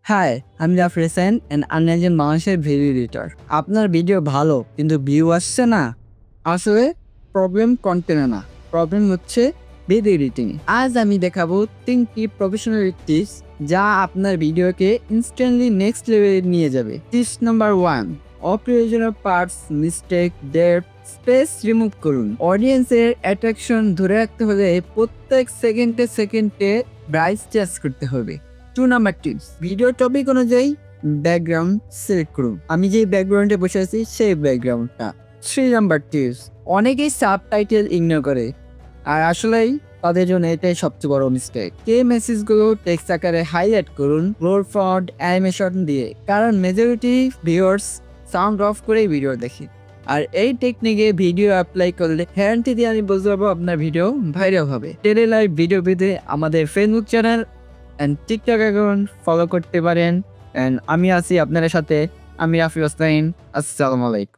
High, আমি Zafar Hossain and আমি একজন বাংলাদেশের ভিডিও এডিটর। আপনার ভিডিও ভালো কিন্তু ভিউ আসছে না, আসলে প্রবলেম কন্টেন্টে না, প্রবলেম হচ্ছে ভিডিও এডিটিং। আজ আমি দেখাবো 3টি প্রফেশনাল টিপস যা আপনার ভিডিওকে ইনস্ট্যান্টলি নেক্সট লেভেলে নিয়ে যাবে। টিপস নাম্বার 1, অপ্রয়োজনীয় parts, mistake, depth, space remove করুন। অডিয়েন্সের অ্যাট্রাকশন ধরে রাখতে হলে প্রত্যেক সেকেন্ডে ব্রাইস চেঞ্জ করতে হবে। 2 নাম্বার টিপস, ভিডিও টপিক অনুযায়ী ব্যাকগ্রাউন্ড সিলেক্ট করুন। আমি যে ব্যাকগ্রাউন্ডে বসে আছি সেই ব্যাকগ্রাউন্ডটা। 3 নাম্বার টিপস, অনেকেই সাবটাইটেল ইগনোর করে, আর আসলেই তাদের জন্য এটাই সবচেয়ে বড় মিস্টেক। কে মেসেজগুলো টেক্সট আকারে হাইলাইট করুন, ব্লোর ফন্ট, অ্যানিমেশন দিয়ে, কারণ মেজরিটি ভিউয়ার্স সাউন্ড অফ করেই ভিডিও দেখে। আর এই টেকনিকে ভিডিও অ্যাপ্লাই করলে গ্যারান্টি দিয়ে আমি বলতে পারবো আপনার ভিডিও ভাইরাল হবে। টেলি লাইভ ভিডিও পেতে আমাদের Facebook channel and TikTok account follow করতে পারেন। অ্যান্ড আমি আছি আপনাদের সাথে, আমি রাফি হোসাইন। আসসালামু আলাইকুম।